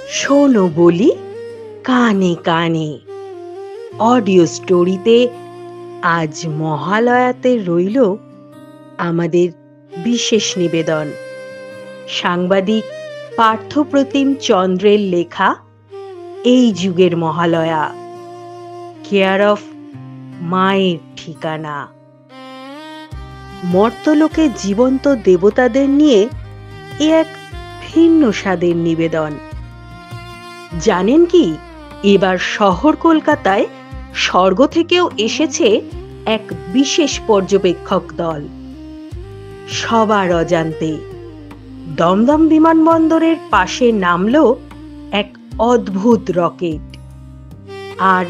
শোনো বলি কানে কানে অডিও স্টোরিতে আজ মহালয়াতে রইল আমাদের বিশেষ নিবেদন। সাংবাদিক পার্থপ্রতিম চন্দ্রের লেখা এই যুগের মহালয়া, কেয়ার অফ মায়ের ঠিকানা। মর্তলোকে জীবন্ত দেবতাদের নিয়ে এ এক ভিন্ন স্বাদের নিবেদন। জানেন কি, এবার শহর কলকাতায় স্বর্গ থেকেও এসেছে এক বিশেষ পর্যবেক্ষক দল। সবার অজান্তে দমদম বিমানবন্দরের পাশে নামলো এক অদ্ভুত রকেট, আর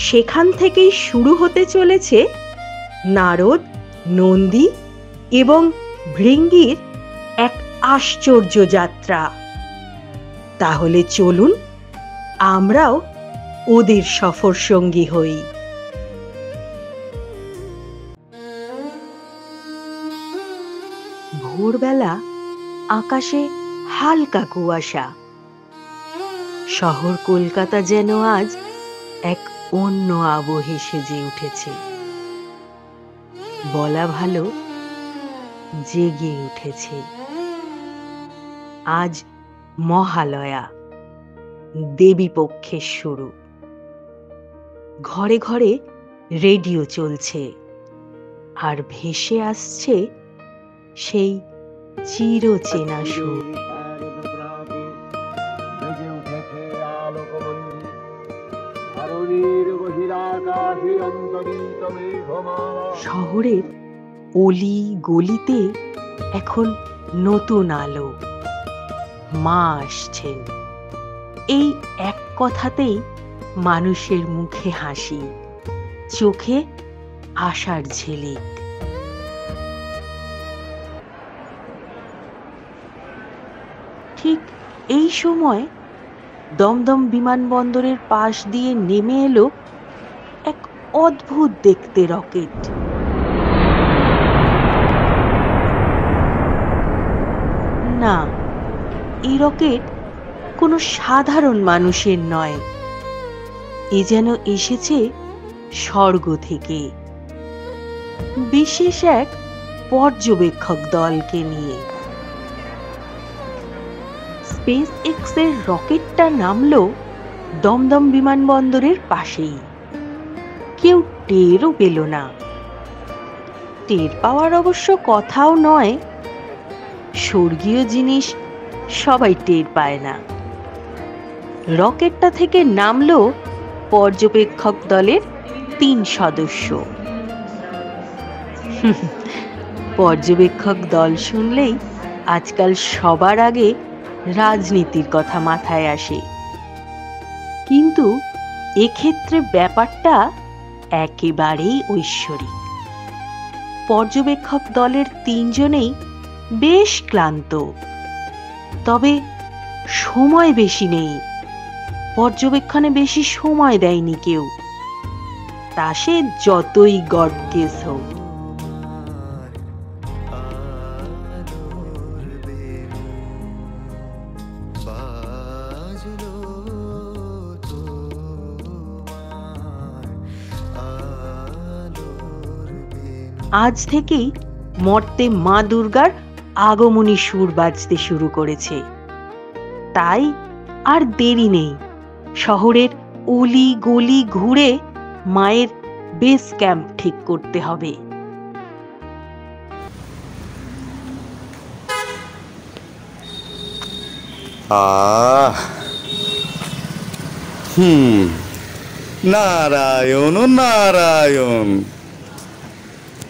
সেখান থেকেই শুরু হতে চলেছে নারদ, নন্দী এবং ভৃঙ্গির এক আশ্চর্য যাত্রা। তাহলে চলুন আমরাও ওদের সফর সঙ্গী হই। ভোরবেলা আকাশে হালকা কুয়াশা। শহর কলকাতা যেন আজ এক অন্য আবহে সেজে উঠেছে। বলা ভালো, জেগে উঠেছে। আজ মহালয়া, দেবী পক্ষের শুরু। ঘরে ঘরে রেডিও চলছে, আর ভেসে আসছে সেই চিরচেনা সুর। শহরের অলি গলিতে এখন নতুন আলো। মা আসছেন, এই এক কথাতেই মানুষের মুখে হাসি, চোখে আশার ঝিলিক। ঠিক এই সময় দমদম বিমানবন্দরের পাশ দিয়ে নেমে এলো এক অদ্ভুত দেখতে রকেট। না, এই রকেট কোনো সাধারণ মানুষের নয়। এ যেন এসেছে স্বর্গ থেকে, বিশেষ এক পর্যবেক্ষক দলকে নিয়ে। স্পেস এক্স এর রকেটটা নামলো দমদম বিমানবন্দরের পাশেই। কেউ টেরও পেল না। টের পাওয়ার অবশ্য কথাও নয়, স্বর্গীয় জিনিস সবাই টের পায় না। রকেটটা থেকে নামলো পর্যবেক্ষক দলের 3 সদস্য। পর্যবেক্ষক দল শুনলেই আজকাল সবার আগে রাজনীতির কথা মাথায় আসে, কিন্তু এক্ষেত্রে ব্যাপারটা একেবারেই ঐশ্বরিক। পর্যবেক্ষক দলের 3 জনেই বেশ ক্লান্ত, তবে সময় বেশি নেই। পর্যবেক্ষণে বেশি সময় দেয়নি কেউ, তা সে যতই গড কেস হোক। আজ থেকেই মর্তে মা দুর্গার আগমনী সুর বাজতে শুরু করেছে। তাই আর দেরি নেই, শহরের অলি গলি ঘুরে মায়ের বেস ক্যাম্প ঠিক করতে হবে। নারায়ণ নারায়ণ,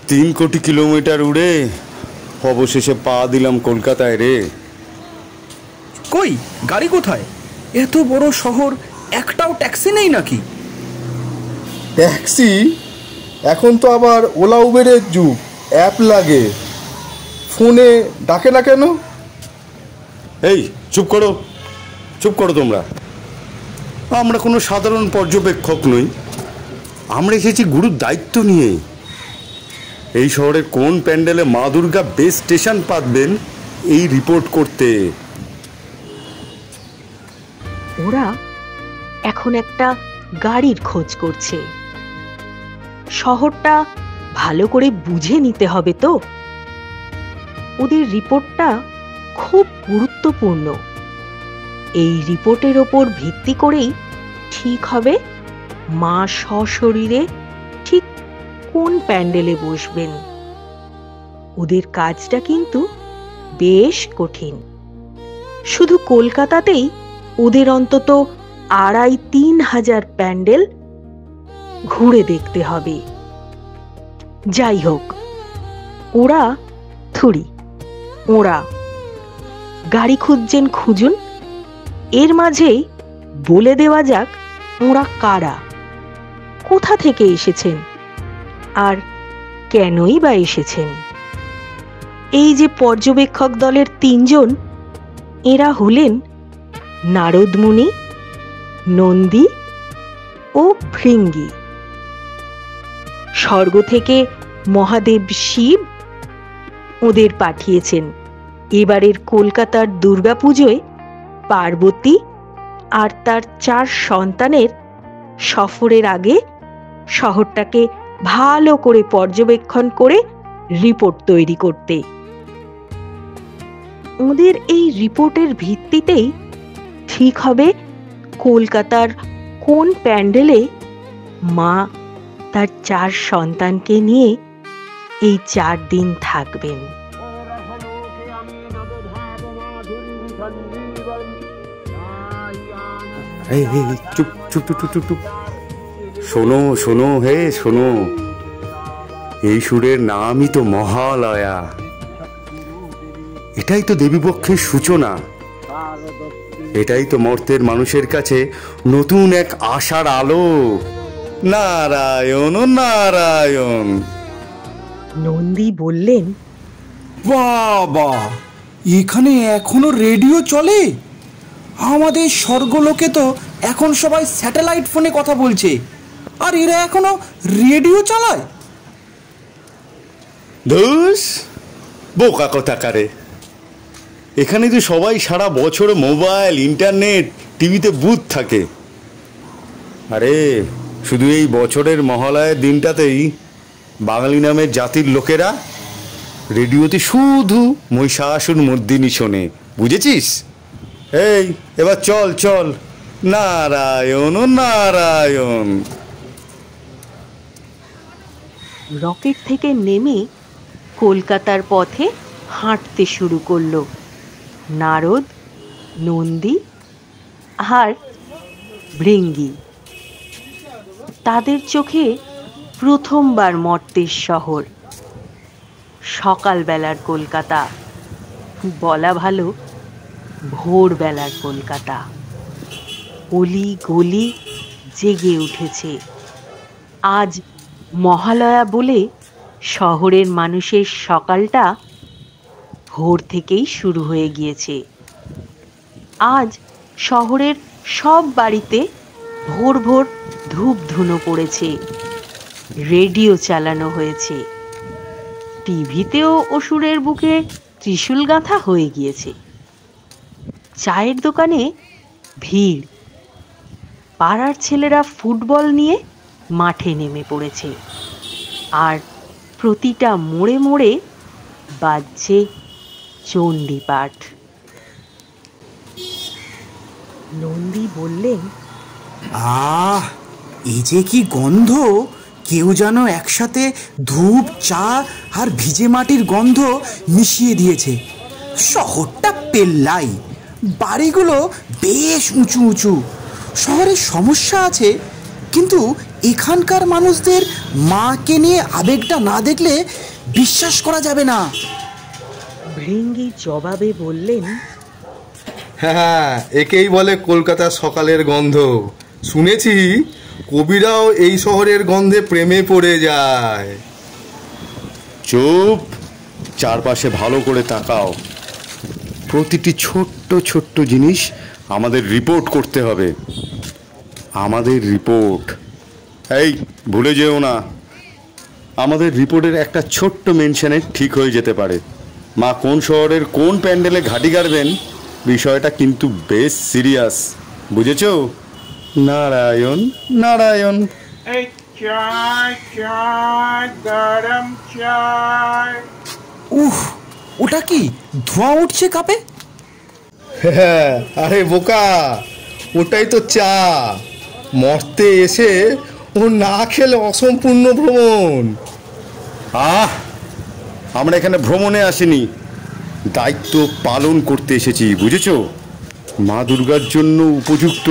3 কোটি কিলোমিটার উড়ে অবশেষে পা দিলাম কলকাতায় রে। কই গাড়ি কোথায়? এত বড় শহর, একটাও ট্যাক্সি নেই নাকি? ট্যাক্সি? এখন তো আবার ওলা উবেরের যুগ, অ্যাপ লাগে। ফোনে ডাকে না কেন? এই চুপ করো, চুপ করো তোমরা। আমরা কোনো সাধারণ পর্যবেক্ষক নই, আমরা এসেছি গুরুর দায়িত্ব নিয়ে। এই শহরের কোন প্যান্ডেলে মা দুর্গা বেস স্টেশন পাতবেন এই রিপোর্ট করতে। ওরা এখন একটা গাড়ির খোঁজ করছে। শহরটা ভালো করে বুঝে নিতে হবে তো। ওদের রিপোর্টটা খুব গুরুত্বপূর্ণ। এই রিপোর্টের ওপর ভিত্তি করেই ঠিক হবে মা সশরীরে ঠিক কোন প্যান্ডেলে বসবেন। ওদের কাজটা কিন্তু বেশ কঠিন। শুধু কলকাতাতেই ওদের অন্তত ২,৫০০-৩ হাজার প্যান্ডেল ঘুরে দেখতে হবে। যাই হোক, ওরা গাড়ি খুঁজছেন খুঁজুন, এর মাঝেই বলে দেওয়া যাক ওরা কারা, কোথা থেকে এসেছেন আর কেনই বা এসেছেন। এই যে পর্যবেক্ষক দলের ৩ জন, এরা হলেন নারদ মুনি, নন্দী ও ভৃঙ্গি। স্বর্গ থেকে মহাদেব শিব ওদের পাঠিয়েছেন এবারের কলকাতার দুর্গাপুজোয় পার্বতী আর তার ৪ সন্তানের সফরের আগে শহরটাকে ভালো করে পর্যবেক্ষণ করে রিপোর্ট তৈরি করতে। ওদের এই রিপোর্টের ভিত্তিতেই ঠিক হবে কলকাতার কোন প্যান্ডেলে মা তার ৪ সন্তানকে নিয়ে এই ৪ দিন থাকবেন। চুপ চুপ চুপ চুপ চুপ, শোনো শোনো হে শোনো, এই সুরের নামই তো মহালয়া। এটাই তো দেবীপক্ষের সূচনা। এটাই তো মর্তের মানুষের কাছে নতুন এক আশার আলো। নারায়ণ নারায়ণ। নন্দী বললেন, বাবা, এখানে এখনো রেডিও চলে? আমাদের স্বর্গলোকে তো এখন সবাই স্যাটেলাইট ফোনে কথা বলছে, আর এরা এখনো রেডিও চালায়? ধুস, বোকা কোথাকারে। এখানে তো সবাই সারা বছর মোবাইল, ইন্টারনেট, টিভিতে বুথ থাকে। আরে শুধু এই বছরের মহালয়ের দিনটাতেই বাঙালি নামের জাতির লোকেরা রেডিওতে শুধু মহিষাসুর মর্দিনী শোনে, বুঝেছিস? এই এবার চল চল, নারায়ণ নারায়ণ। রকেট থেকে নেমে কলকাতার পথে হাঁটতে শুরু করলো নারদ, নন্দী আর ভৃঙ্গি। তাদের চোখে প্রথমবার মর্তের শহর, সকালবেলার কলকাতা, বলা ভালো ভোরবেলার কলকাতা। অলি গলি জেগে উঠেছে। আজ মহালয়া বলে শহরের মানুষের সকালটা ভোর থেকেই শুরু হয়ে গিয়েছে। আজ শহরের সব বাড়িতে ভোর ভোর ধূপ ধুনো পড়েছে, রেডিও চালানো হয়েছে, টিভিতেও অসুরের বুকে ত্রিশূল গাঁথা হয়ে গিয়েছে। চায়ের দোকানে ভিড়, পাড়ার ছেলেরা ফুটবল নিয়ে মাঠে নেমে পড়েছে, আর প্রতিটা মোড়ে মোড়ে বাজছে চণ্ডীপাঠ। নন্দী বললেন, আহ, এই যে কি গন্ধ! কেউ যেন একসাথে ধূপ, চা আর ভিজে মাটির গন্ধ মিশিয়ে দিয়েছে। শহরটা পেল্লাই, বাড়িগুলো বেশ উঁচু উঁচু। শহরের সমস্যা আছে, কিন্তু এখানকার মানুষদের মাকে নিয়ে আবেগটা না দেখলে বিশ্বাস করা যাবে না। ভৃঙ্গি জবাবে বললেন, হ্যাঁ, একেই বলে কলকাতার সকালের গন্ধ। শুনেছি কবিরাও এই শহরের গন্ধে প্রেমে পড়ে যায়। চুপ, চারপাশে ভালো করে তাকাও। প্রতিটি ছোট্ট ছোট্ট জিনিস আমাদের রিপোর্ট করতে হবে। আমাদের রিপোর্ট। এই ভুলে যেও না, আমাদের রিপোর্টের একটা ছোট্ট মেনশনে ঠিক হয়ে যেতে পারে মা কোন শহরের কোন প্যান্ডেলে ঘাঁটি গাড়বেন। বিষয়টা কিন্তু বেশ সিরিয়াস। বুঝেছ? নারায়ণ নারায়ণ। এই চায় চায় গরম চায়। উফ, ওটা কি ধোঁয়া উঠছে কাপে? হ্যাঁ, আরে বোকা, ওটাই তো চা। মর্তে এসে ও না খেলে অসম্পূর্ণ ভ্রমণ। আমরা এখানে ভ্রমণে আসিনি, দায়িত্ব পালন করতে এসেছি, বুঝেছ? মা দুর্গার জন্য উপযুক্ত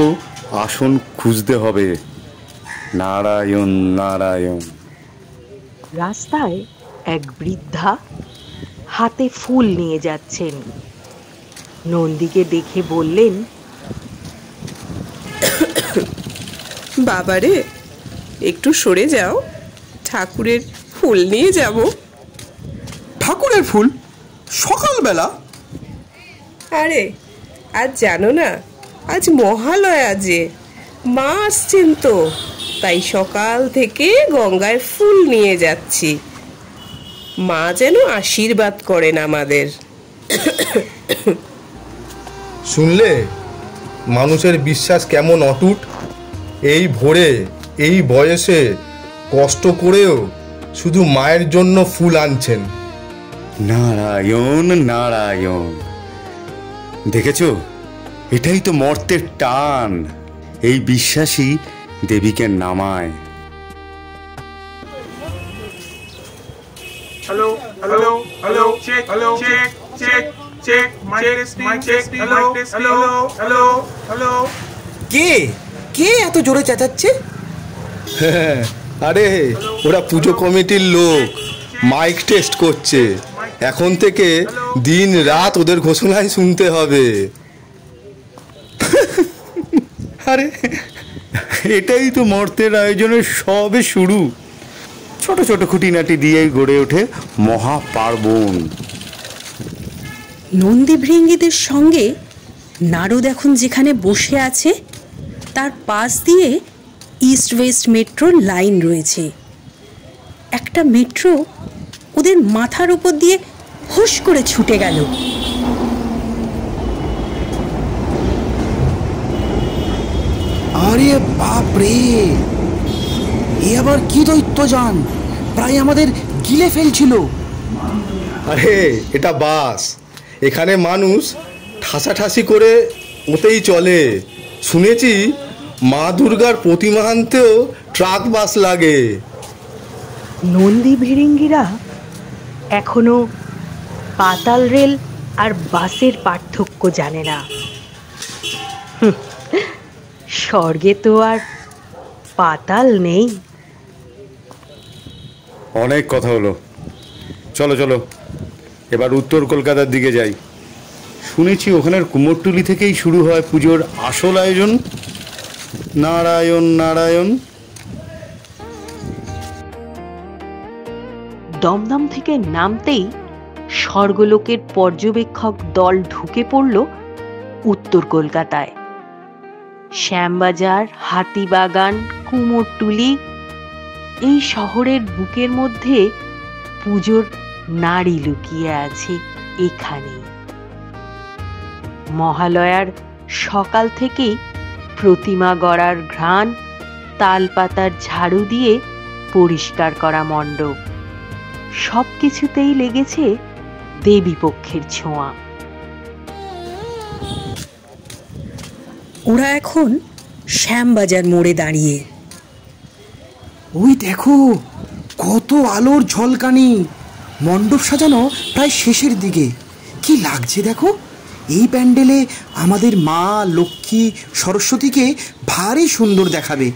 আসন খুঁজতে হবে। নারায়ণ নারায়ণ। রাস্তায় এক বৃদ্ধা হাতে ফুল নিয়ে যাচ্ছেন। নন্দীকে দেখে বললেন, বাবারে, একটু সরে যাও, ঠাকুরের ফুল নিয়ে যাব। ঠাকুরের ফুল সকালবেলা? আরে আজ জানো না, আজ মহালয়া, যে মা আসছেন তো, তাই সকাল থেকে গঙ্গায় ফুল নিয়ে যাচ্ছি। মা যেন আশীর্বাদ করেন আমাদের। শুনলে মানুষের বিশ্বাস কেমন অটুট? এই ভোরে, এই বয়সে কষ্ট করেও শুধু মায়ের জন্য ফুল আনছেন। নারায়ণ নারায়ণ। দেখেছ, এটাই তো মর্তের টান। এই বিশ্বাসই দেবীকে নামায়। Hello hello hello check hello check check check mic testing hello hello hello hello. কে কে এত জোরে চেঁচাচ্ছে? হ্যাঁ, আরে ওরা পুজো কমিটির লোক, মাইক টেস্ট করছে। এখন থেকে দিন রাত ওদের ঘোষণাই শুনতে হবে। আরে এটাই তো মর্তের আয়োজনের সবে শুরু। ছোট ছোট খুঁটিনাটি দিয়েই গড়ে ওঠে মহাপার্বণ। নন্দী ভৃঙ্গীদের সঙ্গে নারদ এখন যেখানে বসে আছে তার পাশ দিয়ে ইস্ট ওয়েস্ট মেট্রোর লাইন রয়েছে। একটা মেট্রো ওদের মাথার উপর দিয়ে হুশ করে ছুটে গেল। আরে বাপরে, এ আবার কি দৈত্যযান! প্রায় আমাদের গিলে ফেলছিল। আরে এটা বাস, এখানে মানুষ ঠাসাঠাসি করে ওতেই চলে। শুনেছি মা দুর্গার প্রতিমা আনতেও ট্রাক বাস লাগে। নন্দী ভিড়িঙ্গিরা এখনো পাতাল রেল আর বাসের পার্থক্য জানে না। স্বর্গে তো আর পাতাল নেই। অনেক কথা হলো, চলো চলো এবার উত্তর কলকাতার দিকে যাই। শুনেছি ওখানের কুমোরটুলি থেকেই শুরু হয় পুজোর আসল আয়োজন। নারায়ণ নারায়ণ। দমদম থেকে নামতেই স্বর্গলোকের পর্যবেক্ষক দল ঢুকে পড়ল উত্তর কলকাতায়। শ্যামবাজার, হাতিবাগান, কুমোরটুলি, এই শহরের বুকের মধ্যে পুজোর নাড়ি লুকিয়ে আছে এখানেই। মহালয়ার সকাল থেকেই প্রতিমা গড়ার ঘ্রাণ, তালপাতার ঝাড়ু দিয়ে পরিষ্কার করা মণ্ডপ, সবকিছুতেই লেগেছে দেবী পক্ষের ছোঁয়া। ওরা এখন শ্যামবাজার মোড়ে দাঁড়িয়ে। ওই দেখো কত আলোর ঝলকানি! মণ্ডপ সাজানো প্রায় শেষের দিকে। কি লাগছে দেখো! এই প্যান্ডেলে আমাদের মা লক্ষ্মী সরস্বতীকে ভারী সুন্দর দেখাবে।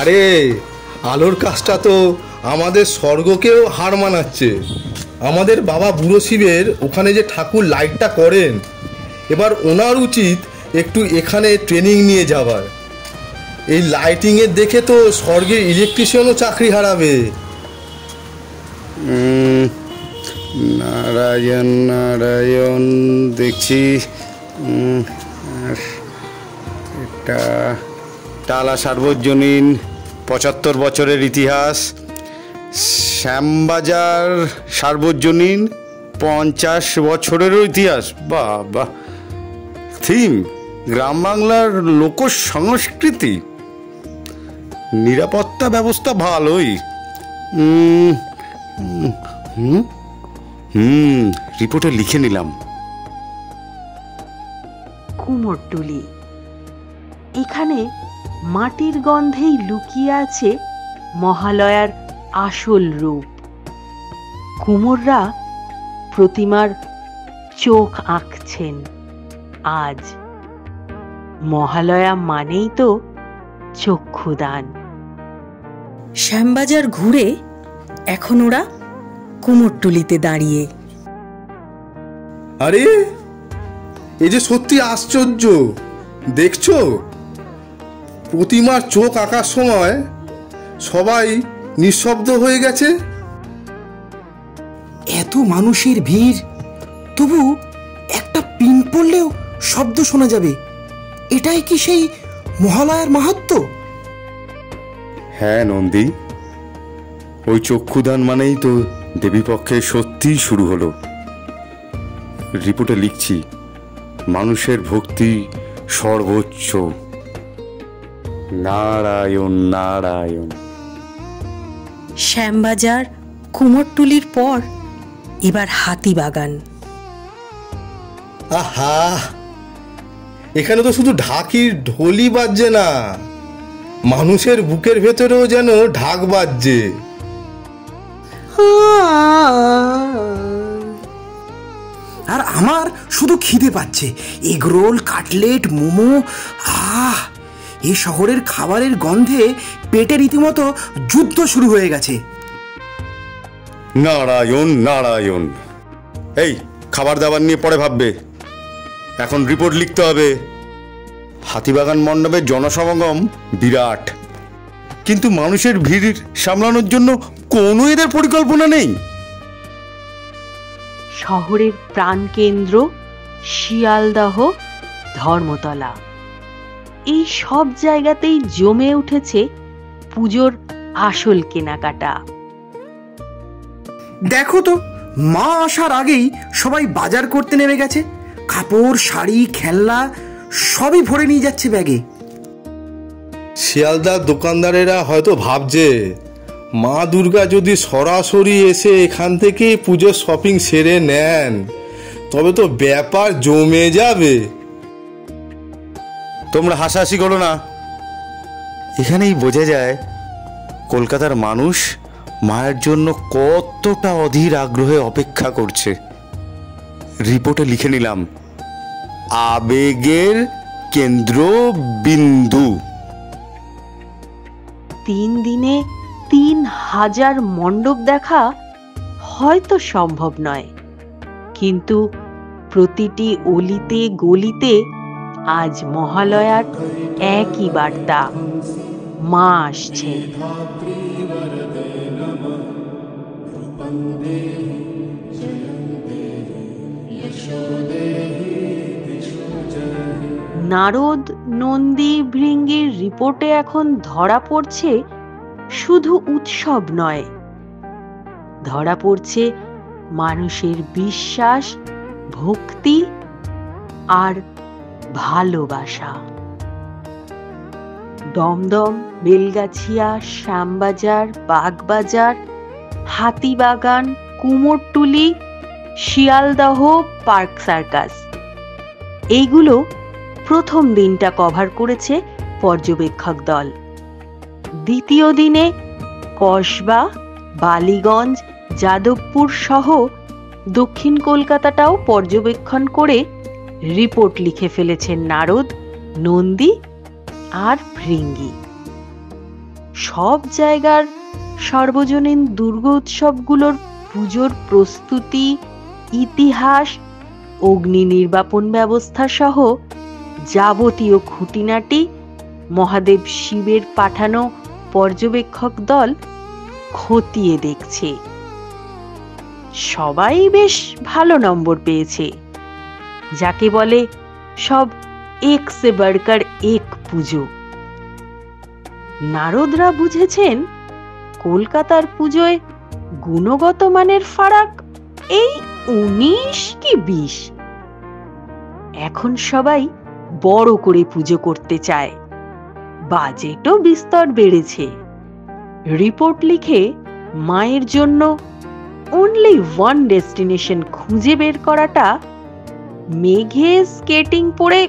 আরে আলোর কাজটা তো আমাদের স্বর্গকেও হার মানাচ্ছে। আমাদের বাবা বুড়ো শিবের ওখানে যে ঠাকুর লাইটটা করেন, এবার ওনার উচিত একটু এখানে ট্রেনিং নিয়ে যাবার। এই লাইটিংয়ের দেখে তো স্বর্গের ইলেকট্রিশিয়ানও চাকরি হারাবে। নারায়ণ নারায়ণ। দেখছি এটা টালা সার্বজনীন, ৭৫ বছরের ইতিহাস। শ্যামবাজার সার্বজনীন, ৫০ বছরেরও ইতিহাস। বাবা, থিম গ্রাম বাংলার লোক সংস্কৃতি, নিরাপত্তা ব্যবস্থা ভালোই। রিপোর্টে লিখে নিলাম। কুমোরটুলি, এখানে মাটির গন্ধেই লুকিয়ে আছে মহালয়ার আসল রূপ। কুমোররা প্রতিমার চোখ আঁকছেন আজ। মহালয়া মানেই তো চক্ষুদান। শ্যামবাজার ঘুরে এখন ওরা কুমোরটুলিতে দাঁড়িয়ে। আরে এ যে সত্যি আশ্চর্য, দেখছো প্রতিমার চোখ আঁকার সময় সবাই নিঃশব্দ হয়ে গেছে। এত মানুষের ভিড়, তবু একটা পিন পড়লেও শব্দ শোনা যাবে। এটাই কি সেই মহালয়ার মাহাত্ম্য? হ্যাঁ নন্দী, ওই চক্ষুদান মানেই তো দেবীপক্ষে সত্যিই শুরু হলো। রিপোর্টে লিখছি, মানুষের ভক্তি সর্বোচ্চ। নারায়ণ নারায়ণ। শ্যামবাজার, কুমোরটুলির পর এবার হাতিবাগান। আহা, এখানে তো শুধু ঢাকির ঢোলই বাজছে না, মানুষের বুকের ভেতরেও যেন ঢাক বাজছে। আর আমার শুধু খিদে পাচ্ছে। Egg roll, cutlet, momo. এই শহরের খাবারের গন্ধে পেটে রীতিমতো যুদ্ধ শুরু হয়ে গেছে। নারায়ণ নারায়ণ। এই খাবার দাবার নিয়ে পরে ভাববে, এখন রিপোর্ট লিখতে হবে। হাতিবাগান মণ্ডপের জনসমাগম বিরাট, কিন্তু মানুষের ভিড় সামলানোর জন্য কোনো এদের পরিকল্পনা নেই। শহরের প্রাণকেন্দ্র শিয়ালদহ, ধর্মতলা, এই সব জায়গাতেই জমে উঠেছে পুজোর আসল কেনাকাটা। দেখো তো, মা আসার আগেই সবাই বাজার করতে নেমে গেছে। কাপড়, শাড়ি, খেলনা সবই ভরে নিয়ে যাচ্ছে ব্যাগে। শিয়ালদার দোকানদারেরা হয়তো ভাবছে, মা দুর্গা যদি সরাসরি এসে এখান থেকে পুজোর শপিং সেরে নেন, তবে তো ব্যাপার জমে যাবে। তোমরা হাসাহাসি করো না, এখানেই বোঝা যায় কলকাতার মানুষ মায়ের জন্য কতটা অধীর আগ্রহে অপেক্ষা করছে। রিপোর্টে লিখে নিলাম, আবেগের কেন্দ্রবিন্দু। 3 দিনে 3000 মণ্ডপ দেখা হয়তো সম্ভব নয়, কিন্তু প্রতিটি অলিতে গলিতে আজ মহালয়ার একই বার্তা, মা আসছেন। নারদ, নন্দী, ভৃঙ্গির রিপোর্টে এখন ধরা পড়ছে শুধু উৎসব নয়, ধরা পড়ছে মানুষের বিশ্বাস, ভক্তি আর ভালোবাসা। দমদম, বেলগাছিয়া, শ্যামবাজার, বাগবাজার, হাতিবাগান, কুমোরটুলি, শিয়ালদহ, পার্ক সার্কাস, এইগুলো প্রথম দিনটা কভার করেছে পর্যবেক্ষক দল। দ্বিতীয় দিনে কসবা, বালিগঞ্জ, যাদবপুর সহ দক্ষিণ কলকাতাটাও পর্যবেক্ষণ করে রিপোর্ট লিখে ফেলেছেন নারদ, নন্দী আর ভৃঙ্গি। সব জায়গার সর্বজনীন দুর্গোৎসবগুলোর পুজোর প্রস্তুতি, ইতিহাস, অগ্নি নির্বাপন ব্যবস্থা সহ যাবতীয় খুঁটিনাটি মহাদেব শিবের পাঠানো পর্যবেক্ষক দল খতিয়ে দেখছে। সবাই বেশ ভালো নম্বর পেয়েছে, যাকে বলে সব এক সে বড়কর এক পুজো। নারদরা বুঝেছেন কলকাতার পুজোয় গুণগত মানের ফারাক এই 19 কি 20। এখন সবাই বড় করে পুজো করতে চায়। বাজেটও বিস্তর বেড়েছে। রিপোর্ট লিখে মায়ের জন্য অনলি ওয়ান ডেস্টিনেশন খুঁজে বের করাটা মেঘে স্কেটিং পরে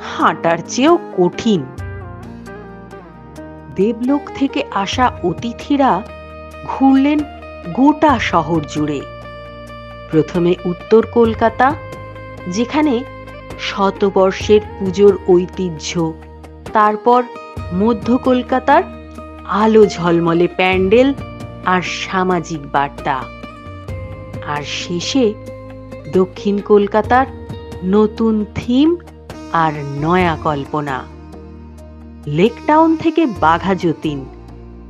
হাঁটার চেয়েও কঠিন। দেবলোক থেকে আসা অতিথিরা ঘুরলেন গোটা শহর জুড়ে। প্রথমে উত্তর কলকাতা, যেখানে শতবর্ষের পুজোর ঐতিহ্য, তারপর মধ্য কলকাতার আলো ঝলমলে প্যান্ডেল আর সামাজিক বার্তা, আর শেষে দক্ষিণ কলকাতার নতুন থিম আর নয়া কল্পনা। লেকটাউন থেকে বাঘা যতীন,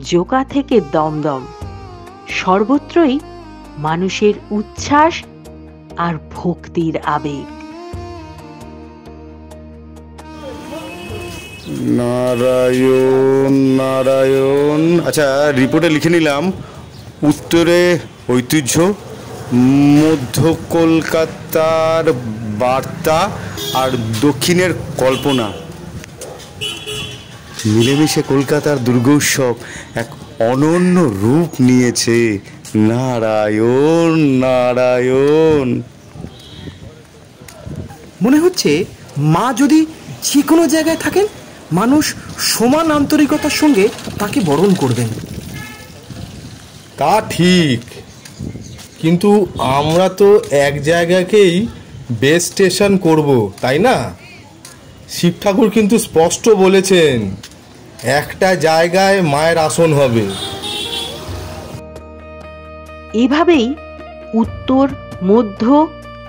জোকা থেকে দমদম, সর্বত্রই মানুষের উচ্ছ্বাস আর ভক্তির আবেগ। নারায়ণ নারায়ণ। আচ্ছা, রিপোর্টে লিখে নিলাম উত্তরে ঐতিহ্য, মধ্য কলকাতার বার্তা আর দক্ষিণের কল্পনা। মিলেমিশে কলকাতার দুর্গোৎসব এক অনন্য রূপ নিয়েছে। নারায়ণ নারায়ণ। মনে হচ্ছে মা যদি যে কোনো জায়গায় থাকেন, মানুষ সমান আন্তরিকতার সঙ্গে তাকে বরণ করবেন। তা ঠিক, কিন্তু আমরা তো এক জায়গাকেই বেস স্টেশন করব, তাই না? শিব ঠাকুর কিন্তু স্পষ্ট বলেছেন একটা জায়গায় মায়ের আসন হবে। এভাবেই উত্তর, মধ্য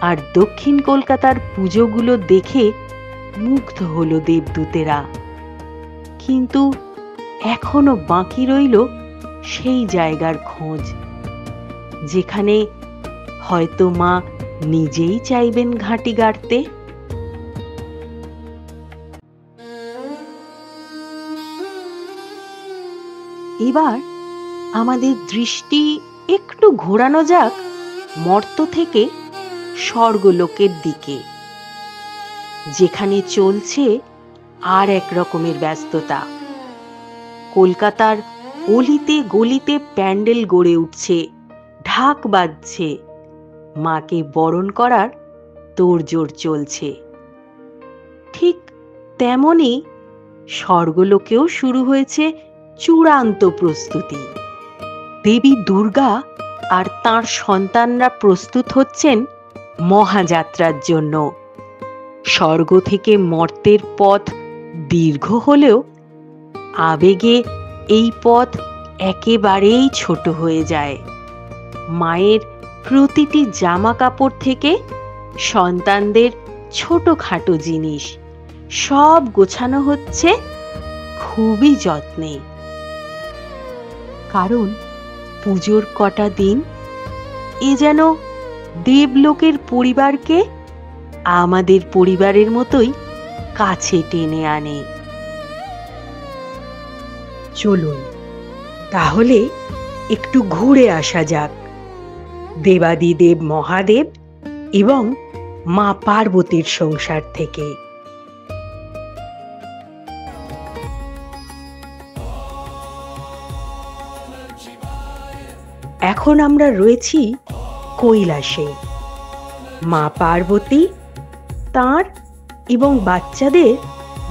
আর দক্ষিণ কলকাতার পুজোগুলো দেখে মুগ্ধ হলো দেবদূতেরা। কিন্তু এখনো বাকি রইল সেই জায়গার খোঁজ, যেখানে হয়তো মা নিজেই চাইবেন ঘাঁটি গাড়তে। এবার আমাদের দৃষ্টি একটু ঘোরানো যাক মর্ত্য থেকে স্বর্গলোকের দিকে, যেখানে চলছে আর এক রকমের ব্যস্ততা। কলকাতার অলিতে গলিতে প্যান্ডেল গড়ে উঠছে, ঢাক বাজছে, মাকে বরণ করার তোড়জোড় চলছে। ঠিক তেমনি স্বর্গলোকেও শুরু হয়েছে চূড়ান্ত প্রস্তুতি। দেবী দুর্গা আর তাঁর সন্তানরা প্রস্তুত হচ্ছেন মহাযাত্রার জন্য। স্বর্গ থেকে মর্ত্যের পথ দীর্ঘ হলেও আবেগে এই পথ একেবারেই ছোট হয়ে যায়। মায়ের প্রতিটি জামা কাপড় থেকে সন্তানদের ছোটখাটো জিনিস সব গোছানো হচ্ছে খুবই যত্নে। কারণ পুজোর কটা দিন এ যেন দেবলোকের পরিবারকে আমাদের পরিবারের মতোই কাছে টেনে আনে। চলুন তাহলে একটু ঘুরে আসা যাক দেবাদিদেব মহাদেব এবং মা পার্বতীর সংসার থেকে। এখন আমরা রয়েছি কৈলাসে। মা পার্বতী তাঁর এবং বাচ্চাদের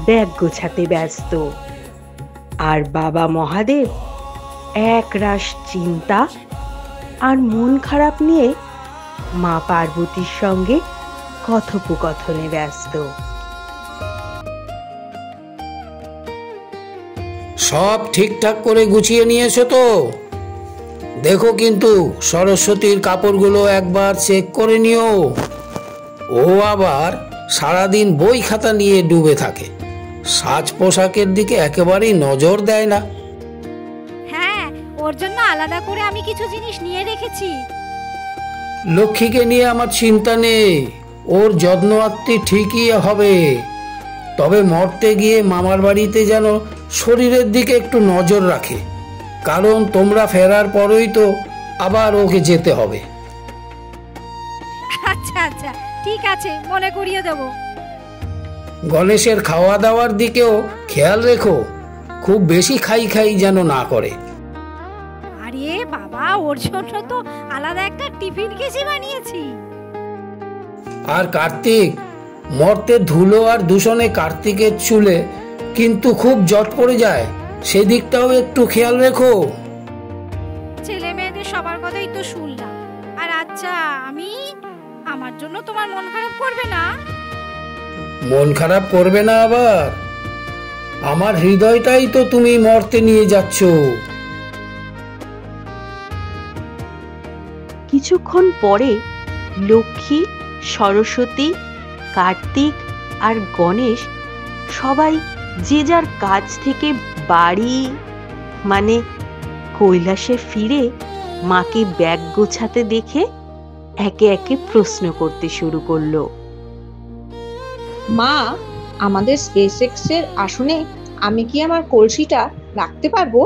ব্যাগ গোছাতে ব্যস্ত, আর বাবা মহাদেব একরাশ চিন্তা আর মন খারাপ নিয়ে মা পার্বতীর সঙ্গে কথোপকথনে ব্যস্ত। সব ঠিকঠাক করে গুছিয়ে নিয়েছো তো? দেখো কিন্তু সরস্বতীর কাপড়গুলো একবার চেক করে নিও। ও আবার সারাদিন বই খাতা নিয়ে ডুবে থাকে, সাজ পোশাকের দিকে একেবারেই নজর দেয় না। হ্যাঁ, ওর জন্য আলাদা করে আমি কিছু জিনিস নিয়ে রেখেছি। লক্ষ্মীকে নিয়ে আমার চিন্তা নেই, ওর যত্ন আত্মি ঠিকই হবে। তবে মরতে গিয়ে মামার বাড়িতে যেন শরীরের দিকে একটু নজর রাখে, কারণ তোমরা ফেরার পরেই তো আবার ওকে যেতে হবে। আচ্ছা আচ্ছা, ঠিক আছে, মনে করিয়ে দেব। গণেশের খাওয়া দাওয়ার দিকেও খেয়াল রেখো, খুব বেশি খাই খাই যেন না করে। আরে বাবা, ওর জন্য তো আলাদা একটা টিফিন কেসি বানিয়েছি। আর কার্তিক, মর্তের ধুলো আর দূষণে কার্তিকের চুলে কিন্তু খুব জট পড়ে যায়, সেদিকটাও একটু খেয়াল রেখো। ছেলে মেয়েদের সবার কথাই তো শুনলাম। আর আচ্ছা, আমার জন্য তোমার মন খারাপ করবে না? মন খারাপ করবে না আবার? আমার হৃদয়টাই তো তুমি মর্তে নিয়ে যাচ্ছ। কিছুক্ষণ পরে লক্ষ্মী, সরস্বতী, কার্তিক আর গণেশ সবাই যে যার কাজ থেকে বাড়ি মানে কৈলাসে ফিরে মাকে ব্যাগ গোছাতে দেখে একে একে প্রশ্ন করতে শুরু করলো। মা, আমাদের স্পেস এক্সের আসনে আমি কি আমার কলসিটা রাখতে পারবো?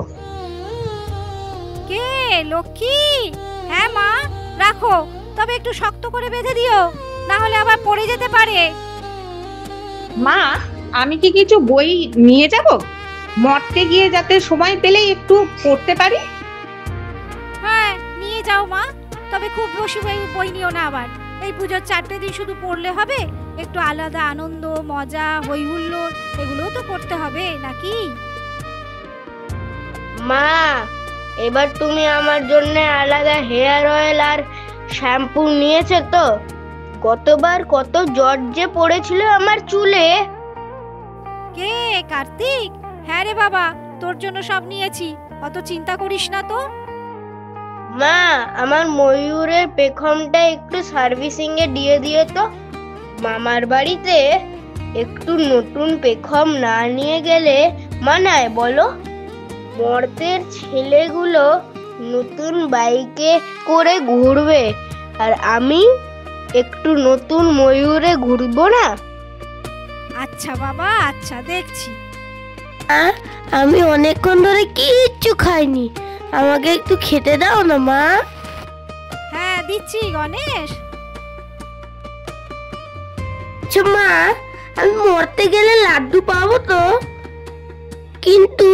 কে? লক্ষ্মী? হ্যাঁ মা, রাখো, তবে একটু শক্ত করে বেঁধে দিও, না হলে আবার পড়ে যেতে পারে। মা, আমি কি কিছু বই নিয়ে যাব? মর্তে গিয়ে যাতে সময় পেলেই একটু পড়তে পারি। হ্যাঁ, নিয়ে যাও মা, তবে খুব বেশি বই নিও না আবার। এই পুজোর 4টে দিন শুধু পড়লে হবে? একটু আলাদা আনন্দ, মজা, হই হুল্লোড় এগুলোও তো করতে হবে নাকি? মা, এবার তুমি আমার জন্য আলাদা হেয়ার অয়েল আর শ্যাম্পু নিয়েছো তো? গতবার কত জট যে পড়েছিল আমার চুলে। কে? কার্তিক? হ্যাঁ রে বাবা, তোর জন্য সব নিয়েছি, অত চিন্তা করিস না তো। মা, আমার ময়ূরের পেখমটা একটু সার্ভিসিং এ দিয়ে দিও তো। মামার বাড়িতে একটু নতুন পেখম না নিয়ে গেলে মানায় বলো? মর্তের ছেলেগুলো নতুন বাইকে করে ঘুরবে, আর আমি একটু নতুন ময়ূরে ঘুরবো না? আচ্ছা বাবা, আচ্ছা, দেখছি। আমি অনেকক্ষণ ধরে কিচ্ছু খাইনি, আমাকে একটু খেতে দাও না মা। হ্যাঁ, দিচ্ছি গণেশ। মা, আমি মরতে গেলে লাড্ডু পাবো তো? কিন্তু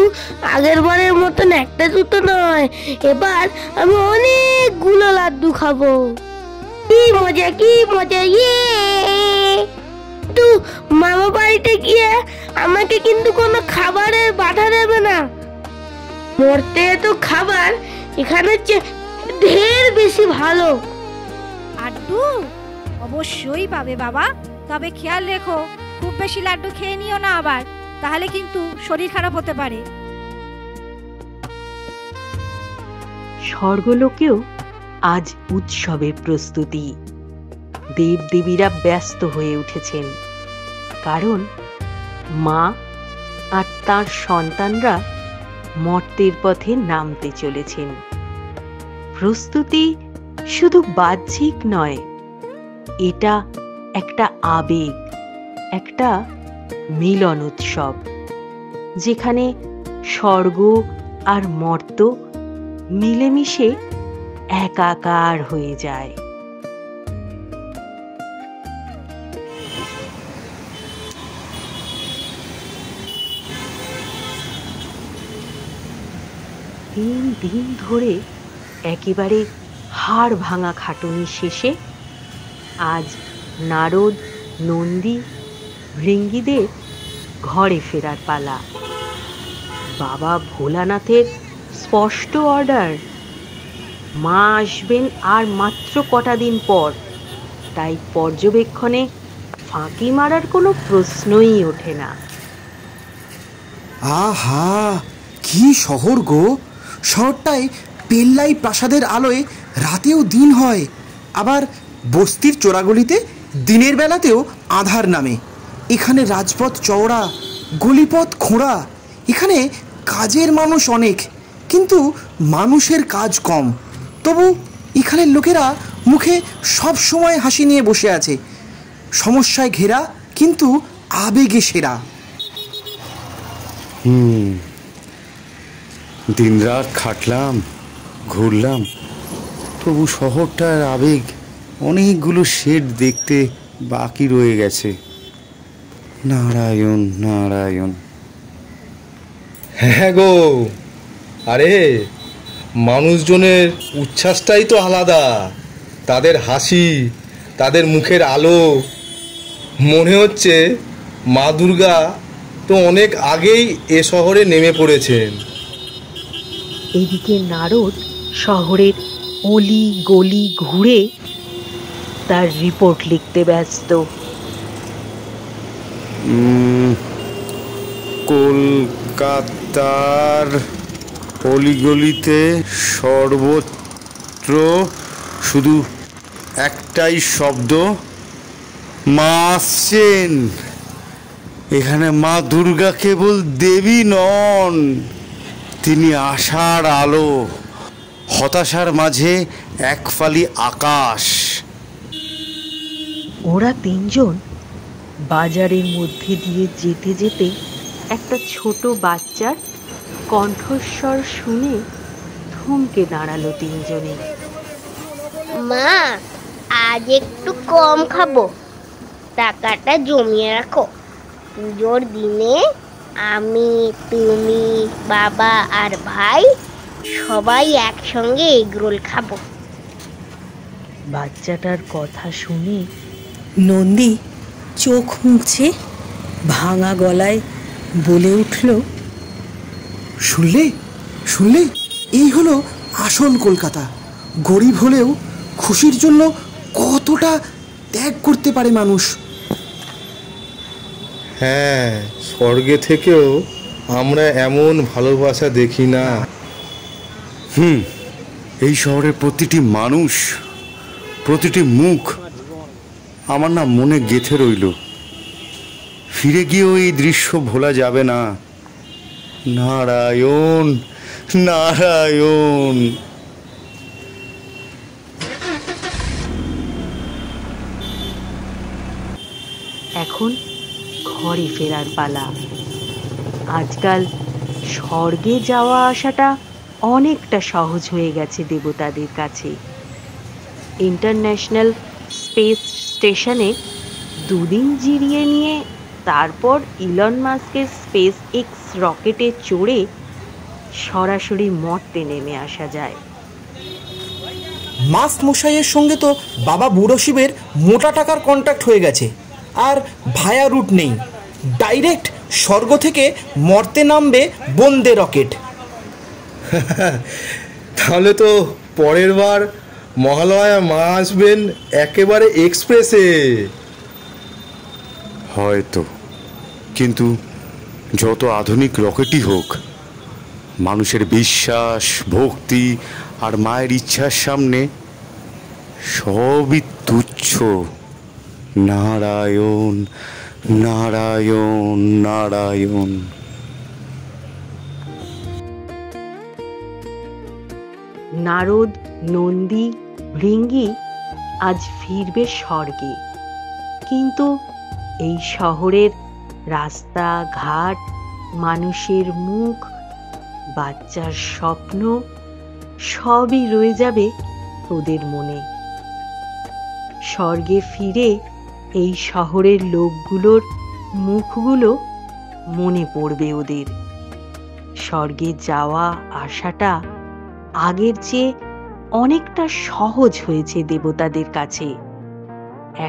আগের বারের মতন একটা দুটো নয়, এবার আমি অনেকগুলো লাড্ডু খাবো। কি মজা, কি মজা! ইয়ে! তো মামা বাড়িতে গিয়ে আমাকে কিন্তু কোনো খাবারের বাধা দেবে না। মরতে তো খাবার এখানে ঢের বেশি ভালো। লাড্ডু অবশ্যই পাবে বাবা, তবে খেয়াল রেখো খুব বেশি লাড্ডু খেয়ে নিও না আবার, তাহলে কিন্তু শরীর খারাপ হতে পারে। স্বর্গলোকেও আজ উৎসবের প্রস্তুতি। দেবদেবীরা ব্যস্ত হয়ে উঠেছেন, কারণ মা আর তার সন্তানরা মর্তের পথে নামতে চলেছেন। প্রস্তুতি শুধু বাহ্যিক নয়, এটা একটা আবেগ, একটা মিলন উৎসব, যেখানে স্বর্গ আর মর্ত মিলেমিশে একাকার হয়ে যায়। তিন দিন ধরে একেবারে হাড় ভাঙা খাটুনি শেষে আজ নারদ, নন্দী, ভৃঙ্গীদের ঘরে ফেরার পালা। বাবা ভোলানাথের স্পষ্ট অর্ডার, মা আসবেন আর মাত্র কটা দিন পর, তাই পর্যবেক্ষণে ফাঁকি মারার কোনো প্রশ্নই ওঠে না। আহা, কি শহর গো! শহরটায় পেল্লাই প্রাসাদের আলোয় রাতেও দিন হয়, আবার বস্তির চোরাগলিতে দিনের বেলাতেও আধার নামে। এখানে রাজপথ চওড়া, গলিপথ খোঁড়া। এখানে কাজের মানুষ অনেক, কিন্তু মানুষের কাজ কম। তবু এখানের লোকেরা মুখে সব সময় হাসি নিয়ে বসে আছে, সমস্যায় ঘেরা কিন্তু আবেগে সেরা। দিনরাত খাটলাম, ঘুরলাম, তবু শহরটার আবেগ অনেকগুলো শেড দেখতে বাকি রয়ে গেছে। নারায়ণ নারায়ণ। হ্যাঁ গো, আরে মানুষজনের উচ্ছ্বাসটাই তো আলাদা, তাদের হাসি, তাদের মুখের আলো, মনে হচ্ছে মা দুর্গা তো অনেক আগেই এ শহরে নেমে পড়েছেন। এদিকে নারদ শহরের অলি গলি ঘুরে তার রিপোর্ট লিখতে ব্যস্ত। কলকাতার অলিগলিতে সর্বত্র শুধু একটাই শব্দ, মা আসছেন। এখানে মা দুর্গা কেবল দেবী নন, তিনি আশার আলো, হতাশার মাঝে এক ফালি আকাশ। ওরা তিনজন বাজারের মধ্যে দিয়ে যেতে যেতে একটা ছোট বাচ্চার কণ্ঠস্বর শুনে থমকে দাঁড়ালো তিনজনে। মা, আজ একটু কম খাবো, টাকাটা জমিয়ে রাখো। পুজোর দিনে আমি, তুমি, বাবা আর ভাই সবাই একসঙ্গে এগরোল খাবো। বাচ্চাটার কথা শুনে নন্দী চোখ মুছে ভাঙা গলায় বলে উঠল, শুনলে শুনলে, এই হলো আসল কলকাতা। গরিব হলেও খুশির জন্য কতটা ত্যাগ করতে পারে মানুষ। হ্যাঁ, স্বর্গে থেকেও আমরা এমন ভালোবাসা দেখি না। এই শহরের প্রতিটি মানুষ, প্রতিটি মুখ আমার না মনে গেঁথে রইল। ফিরে গিয়েও এই দৃশ্য ভোলা যাবে না। নারায়ণ নারায়ণ। এখন ঘরে ফেরার পালা। আজকাল স্বর্গে যাওয়া আসাটা অনেকটা সহজ হয়ে গেছে দেবতাদের কাছে। ইন্টারন্যাশনাল স্পেস স্টেশনে দুদিন জিরিয়ে নিয়ে তারপর ইলন মাস্কের স্পেস এক্স রকেটে চড়ে সরাসরি মর্তে নেমে আসা যায়। মাস্ক মশাইয়ের সঙ্গে তো বাবা বুড়ো শিবের মোটা টাকার কন্ট্যাক্ট হয়ে গেছে, আর ভায়া রুট নেই। ডাইরেক্ট স্বর্গ থেকে মর্তে নামবে বন্দে রকেট। তাহলে তো পরের বার মহালয়া মা আসবেন একেবারে এক্সপ্রেসে। হয়তো, কিন্তু যত আধুনিক রকেটই হোক, মানুষের বিশ্বাস, ভক্তি আর মায়ের ইচ্ছার সামনে সবই তুচ্ছ। নারায়ণ নারায়ণ নারায়ণ। নারদ, নন্দী, ভৃঙ্গি আজ ফিরবে স্বর্গে, কিন্তু এই শহরের রাস্তা ঘাট, মানুষের মুখ, বাচ্চার স্বপ্ন সবই রয়ে যাবে ওদের মনে। স্বর্গে ফিরে এই শহরের লোকগুলোর মুখগুলো মনে পড়বে ওদের। স্বর্গে যাওয়া আসাটা আগের চেয়ে অনেকটা সহজ হয়েছে দেবতাদের কাছে।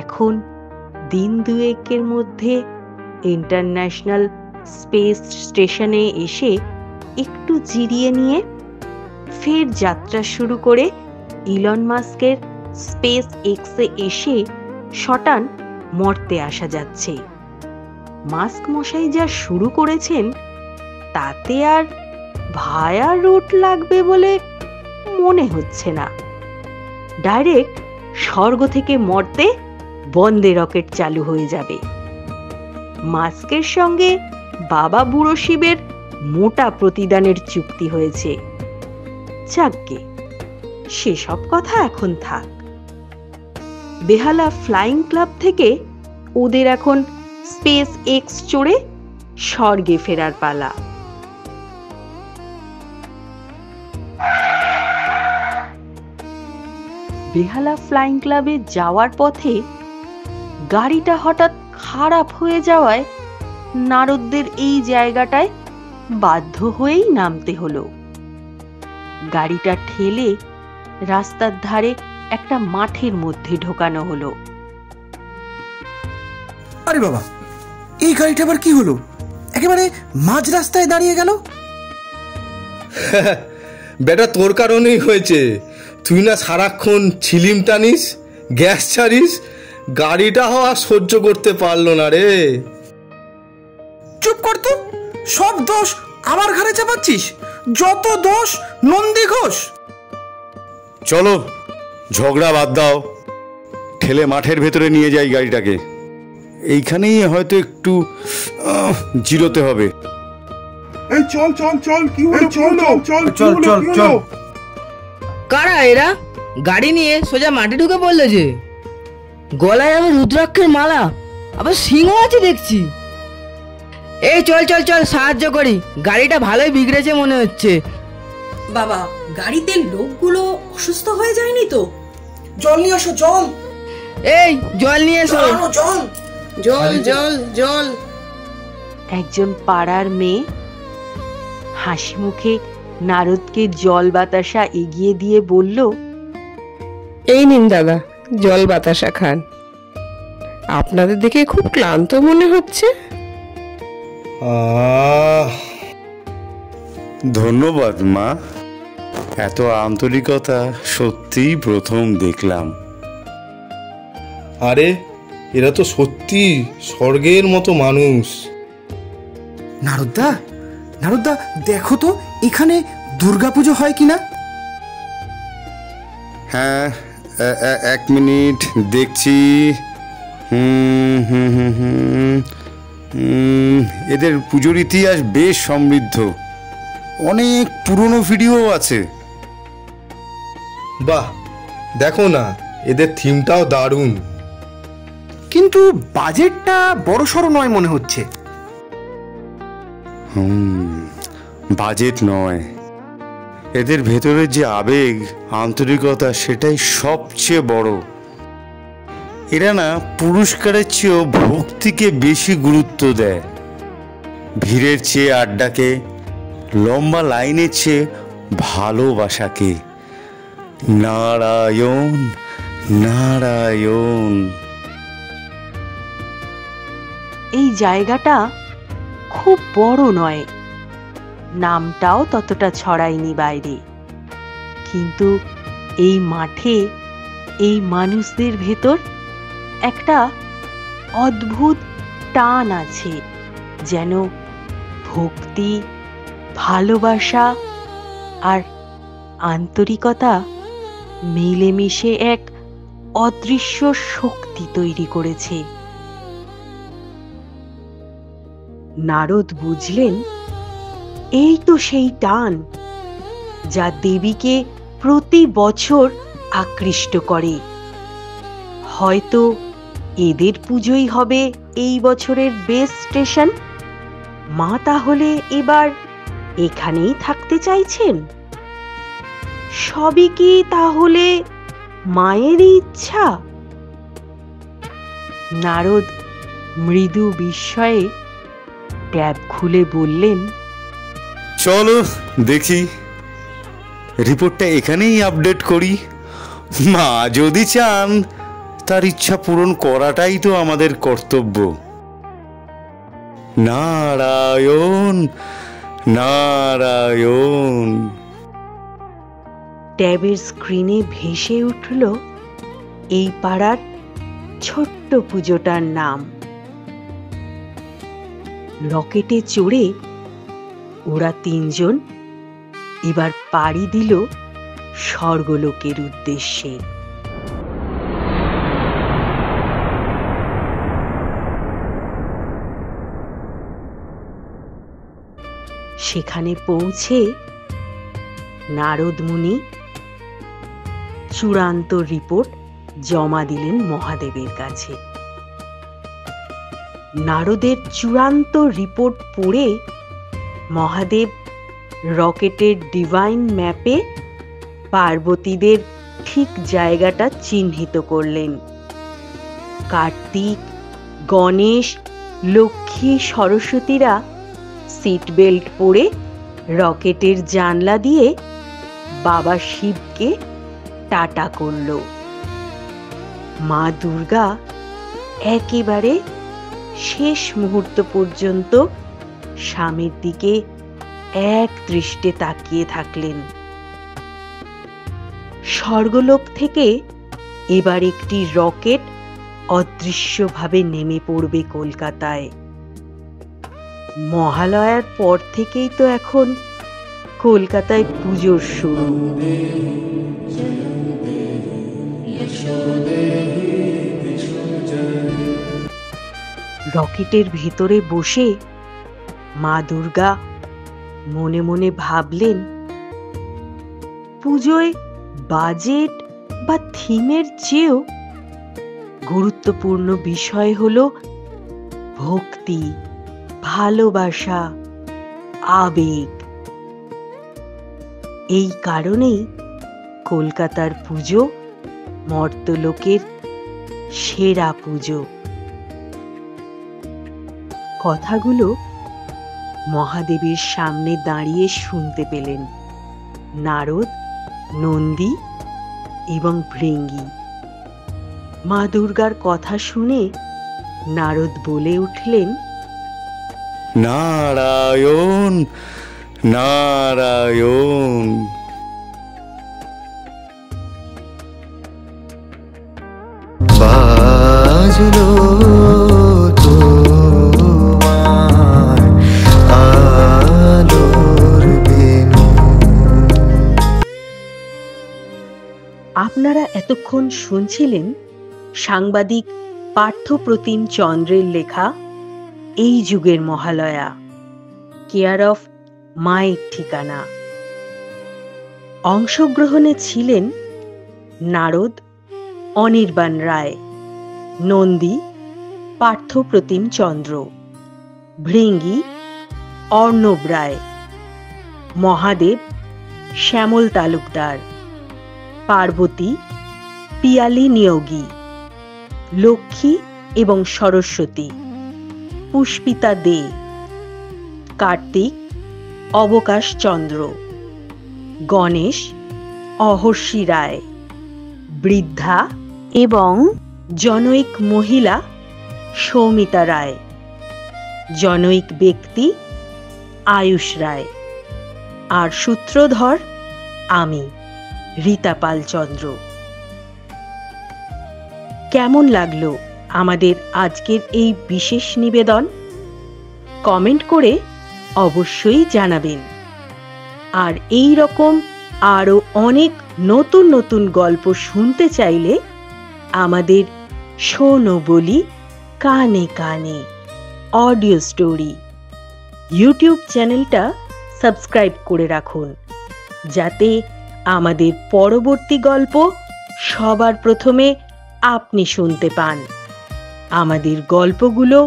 এখন দিন দুয়েকের মধ্যে ইন্টারন্যাশনাল স্পেস স্টেশনে এসে একটু জিরিয়ে নিয়ে ফের যাত্রা শুরু করে ইলন মাস্কের স্পেস এক্সে এসে শটান মর্তে আসা যাচ্ছে। মাস্ক মশাই যা শুরু করেছেন তাতে আর ভায়া রুট লাগবে বলে মনে হচ্ছে না। ডাইরেক্ট স্বর্গ থেকে মর্তে বন্দে রকেট চালু হয়ে যাবে। মাস্কের সঙ্গে বাবা বুড়ো শিবের মোটা প্রতিদানের চুক্তি হয়েছে। যাকগে, সেসব কথা এখন থাক। বেহালা ফ্লাইং ক্লাব থেকে ওদের এখন স্পেস এক্স চড়ে স্বর্গে ফেরার পালা। বেহালা ফ্লাইং ক্লাবে যাওয়ার পথে গাড়িটা হঠাৎ খারাপ হয়ে যাওয়ায় নারদদের এই জায়গাটায় বাধ্য হয়েই নামতে হলো। গাড়িটা ঠেলে রাস্তার ধারে একটা মাঠের মধ্যে ঢোকানো হলো। আরে বাবা, এই গাড়িটা আবার কি হলো? একেবারে মাঝ রাস্তায় দাঁড়িয়ে গেল। বেটা, তোর কারণেই হয়েছে। তুই না সারাক্ষণ ছিলিম টানিস, গ্যাস ছাড়িস, গাড়িটা হওয়া সহ্য করতে পারলো না রে। চুপ কর তো, সব দোষ আমার ঘাড়ে চাপাচ্ছিস। যত দোষ নন্দী ঘোষ। চলো, ঝগড়া বাদ দাও, ঠেলে মাঠের ভেতরে নিয়ে যাই গাড়িটাকে। এইখানেই হয়তো একটু জিরোতে হবে। এই চল চল চল, কি হলো? চল চল চল চল চল। কারা এরা? গাড়ি নিয়ে সোজা মাঠে ঢুকে পড়লো যে। গলায় আবার রুদ্রাক্ষের মালা, আবার সিংহ আছে দেখছি। এই চল চল চল, সাহায্য করি। গাড়িটা ভালোই বিগড়েছে মনে হচ্ছে। বাবা, গাড়িতে লোকগুলো অসুস্থ হয়ে যায়নি তো? জল নিয়ে আসো, জল। এই জল নিয়ে এসো। জল জল জল জল। একজন পাড়ার মেয়ে হাসি মুখে নারদকে জল বাতাসা এগিয়ে দিয়ে বলল, এই নিন দাদা, জল বাতাসা খান। আপনাদের দেখে খুব ক্লান্ত মনে হচ্ছে। ধন্যবাদ মা, এত আন্তরিকতা সত্যিই প্রথম দেখলাম। আরে এরা তো সত্যি স্বর্গের মতো মানুষ। নারদদা, নারদদা দেখো তো এখানে দুর্গাপুজো হয় কিনা। হ্যাঁ, এক মিনিট দেখছি। এদের পুজোর ইতিহাস বেশ সমৃদ্ধ, অনেক পুরনো ভিডিও আছে। বাহ, দেখো না, এদের থিমটাও দারুণ। কিন্তু বাজেটটা বড়সড় নয় মনে হচ্ছে। বাজেট নয়, এদের ভেতরের যে আবেগ আন্তরিকতা সেটাই সবচেয়ে বড়। এরা না পুরস্কারের চেয়েও ভক্তিকে বেশি গুরুত্ব দেয়। ভিড়ের চেয়ে আড্ডাকে, লম্বা লাইনের চেয়ে ভালোবাসাকে। নারায়ণ নারায়ণ। এই জায়গাটা খুব বড় নয়, নামটাও ততটা ছড়ায়নি বাইরে, কিন্তু এই মাঠে এই মানুষদের ভেতর একটা অদ্ভুত টান আছে, যেন ভক্তি, ভালোবাসা আর আন্তরিকতা মিলেমিশে এক অদৃশ্য শক্তি তৈরি করেছে। নারদ বুঝলেন, এই তো সেই টান যা দেবীকে প্রতি বছর আকৃষ্ট করে। হয়তো এদের পুজোই হবে এই বছরের বেস স্টেশন। মা তাহলে এবার এখানেই থাকতে চাইছেন? সবই কি তাহলে মায়েরই ইচ্ছা? নারদ মৃদু বিস্ময়ে ট্যাব খুলে বললেন, চলো দেখি, রিপোর্টটা এখানেই আপডেট করি। মা যদি চান, তার ইচ্ছা পূরণ করাটাই তো আমাদের কর্তব্য। নারায়ণ নারায়ণ। ট্যাবের স্ক্রিনে ভেসে উঠল এই পাড়ার ছোট্ট পুজোটার নাম। রকেটে চড়ে ওরা তিনজন এবার পাড়ি দিল স্বর্গলোকের উদ্দেশ্যে। সেখানে পৌঁছে নারদ মুনি চূড়ান্ত রিপোর্ট জমা দিলেন মহাদেবের কাছে। নারদের চূড়ান্ত রিপোর্ট পড়ে মহাদেব রকেটের ডিভাইন ম্যাপে পার্বতীদের ঠিক জায়গাটা চিহ্নিত করলেন। কার্তিক, গণেশ লক্ষ্মী সরস্বতীরা সিট বেল্ট পরে রকেটের জানলা দিয়ে বাবা শিবকে টাটা করল। মা দুর্গা একেবারে শেষ মুহূর্ত পর্যন্ত স্বামীর দিকে এক দৃষ্টে তাকিয়ে থাকলেন। স্বর্গলোক থেকে এবার একটি রকেট অদৃশ্যভাবে নেমে পড়বে কলকাতায়। মহালয়ার পর থেকেই তো এখন কলকাতায় পুজোর শুরু। রকেটের ভেতরে বসে মা দুর্গা মনে মনে ভাবলেন, পুজোয় বাজেট বা থিমের চেয়েও গুরুত্বপূর্ণ বিষয় হলো ভক্তি, ভালোবাসা, আবেগ। এই কারণেই কলকাতার পুজো মর্ত্যলোকের সেরা পুজো। কথাগুলো মহাদেবের সামনে দাঁড়িয়ে শুনতে পেলেন নারদ, নন্দী এবং ভৃঙ্গি। মা দুর্গার কথা শুনে নারদ বলে উঠলেন, নারায়ণ নারায়ণ। বাজলো তোমার আলোর বেনু। আপনারা এতক্ষণ শুনছিলেন সাংবাদিক পার্থপ্রতিম চন্দ্রের লেখা এই যুগের মহালয়া, কেয়ার অফ মায়ের ঠিকানা। অংশগ্রহণে ছিলেন নারদ অনির্বাণ রায়, নন্দী পার্থপ্রতিম চন্দ্র, ভৃঙ্গি অর্ণব রায়, মহাদেব শ্যামল তালুকদার, পার্বতী পিয়ালি নিয়োগী, লক্ষ্মী এবং সরস্বতী পুষ্পিতা দে, কার্তিক অবকাশ চন্দ্র, গণেশ অহর্ষি রায়, বৃদ্ধা এবং জনৈক মহিলা সৌমিতা রায়, জনৈক ব্যক্তি আয়ুষ রায়, আর সূত্রধর আমি রীতা পাল চন্দ্র। কেমন লাগলো আমাদের আজকের এই বিশেষ নিবেদন? কমেন্ট করে অবশ্যই জানাবেন। আর এই রকম আরো অনেক নতুন নতুন গল্প শুনতে চাইলে আমাদের শোনো বলি কানে কানে অডিও স্টোরি ইউটিউব চ্যানেলটা সাবস্ক্রাইব করে রাখুন, যাতে আমাদের পরবর্তী গল্প সবার প্রথমে আপনি শুনতে পান। আমাদের গল্পগুলো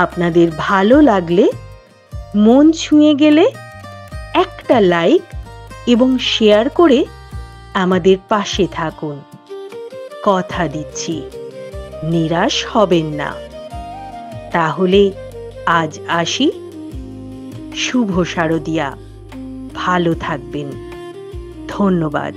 আপনাদের ভালো লাগলে, মন ছুঁয়ে গেলে একটা লাইক এবং শেয়ার করে আমাদের পাশে থাকুন। কথা দিচ্ছি, নিরাশ হবেন না। তাহলে আজ আসি। শুভ শারদিয়া। ভালো থাকবেন। ধন্যবাদ।